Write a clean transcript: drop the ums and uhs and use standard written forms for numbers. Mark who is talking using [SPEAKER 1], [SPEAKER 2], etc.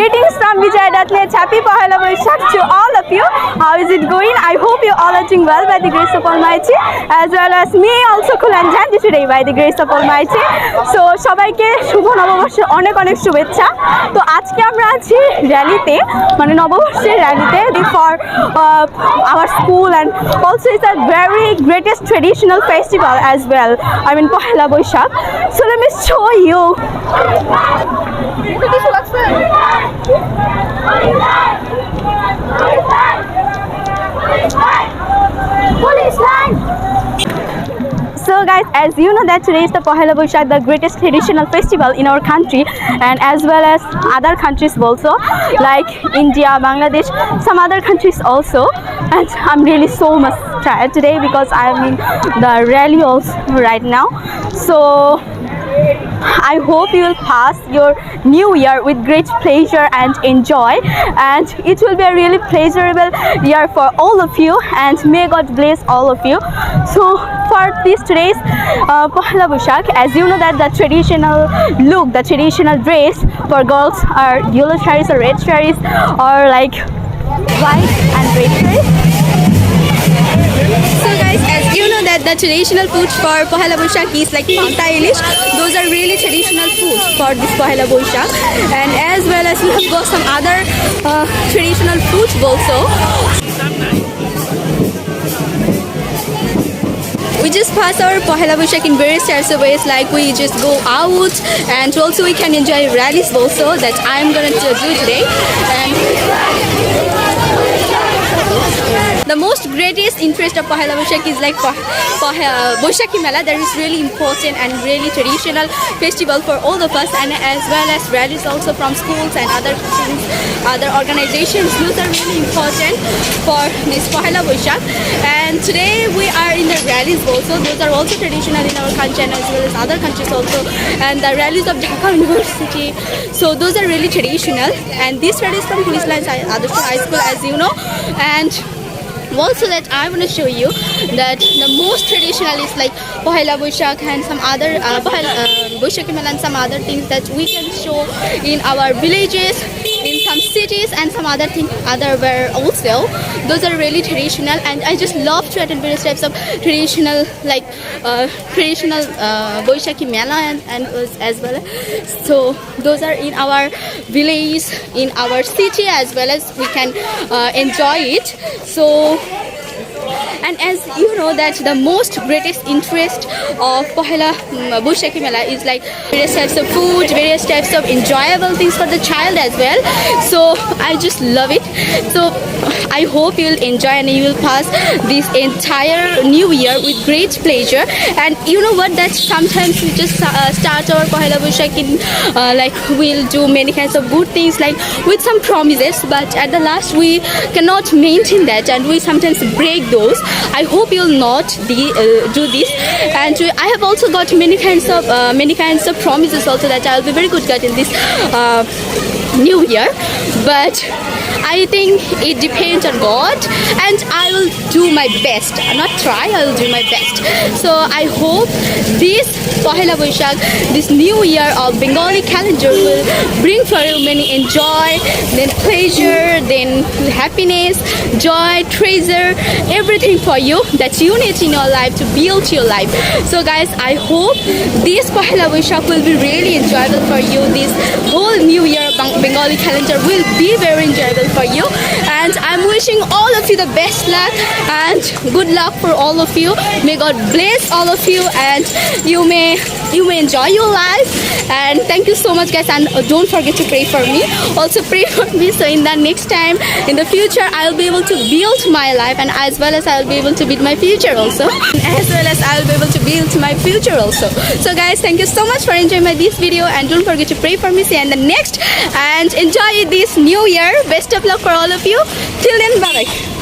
[SPEAKER 1] Greetings from Vijay Datlets. Happy Pohela Boishakh to all of you. How is it going? I hope you all are doing well by the grace of Almighty, as well as me also cool and handy today by the grace of Almighty. So সবাইকে শুভ নববর্ষের অনেক অনেক শুভেচ্ছা। তো আজকে আমরা আছি র্যালিতে, মানে নববর্ষের র্যালিতে for our school, and also it's a very greatest traditional festival as well. I mean Pohela Boishakh. So let me show you. So guys, as you know that today is the Pohela Boishakh, the greatest traditional festival in our country, and as well as other countries also, like India, Bangladesh, some other countries also. And I'm really so much tired today because I'm in the rally also right now. So I hope you will pass your new year with great pleasure and enjoy, and it will be a really pleasurable year for all of you, and may God bless all of you. So for this today's Pohela Boishakh, as you know that the traditional look, the traditional dress for girls are yellow sarees or red sarees, or like white and red sarees. So guys, as you know that the traditional food for Pohela Boishakh is like Panta Ilish. Those are really traditional food for this Pohela Boishakh, and as well as we have got some other traditional foods also. We just pass our Pohela Boishakh in various types of ways, like we just go out, and also we can enjoy rallies also that I'm gonna do today. And the most greatest interest of Pohela Boishakh is like Boishakhi Mela. That is really important and really traditional festival for all of us, and as well as rallies also from schools and other things, other organizations. Those are really important for this Pohela Boishakh. And today we are in the rallies also. Those are also traditional in our country and as well as other countries also. And the rallies of Dhaka University. So those are really traditional. And this rally is from Police Lines High School, as you know. And also that I want to show you that the most traditional is like Pohela Boishakh and some other Boishakhi Mela and some other things that we can show in our villages, in some cities, and some other things otherwhere also. Those are really traditional, and I just love to attend various types of traditional traditional Boishakhi Mela and as well. So those are in our village, in our city, as well as we can enjoy it. So, and as you know that the most greatest interest of Pohela Boishakhi Mela is like various types of food, various types of enjoyable things for the child as well. So I just love it. So I hope you will enjoy and you will pass this entire new year with great pleasure. And you know what, that sometimes we just start our Pohela Boishakh in like we'll do many kinds of good things like with some promises, but at the last we cannot maintain that, and we sometimes break those. I hope you'll not do this. And I have also got many kinds of promises also that I'll be very good at in this new year, but I think it depends on God, and I will do my best. Not try, I will do my best. So I hope this Pohela Boishakh, this new year of Bengali calendar, will bring for you many enjoy, then pleasure, then happiness, joy, treasure, everything for you that you need in your life to build your life. So guys, I hope this Pohela Boishakh will be really enjoyable for you. This whole new year Bengali calendar will be very enjoyable for you, and I'm wishing all of you the best luck and good luck for all of you. May God bless all of you, and you may enjoy your life. And thank you so much guys, and don't forget to pray for me. Also pray for me, so in the next time, in the future, I'll be able to build my life, and as well as I'll be able to build my future also, as well as I'll be able to build my future also. So guys, thank you so much for enjoying this video, and don't forget to pray for me. See you in the next, and enjoy this new year. Best of luck for all of you. Till then, bye bye.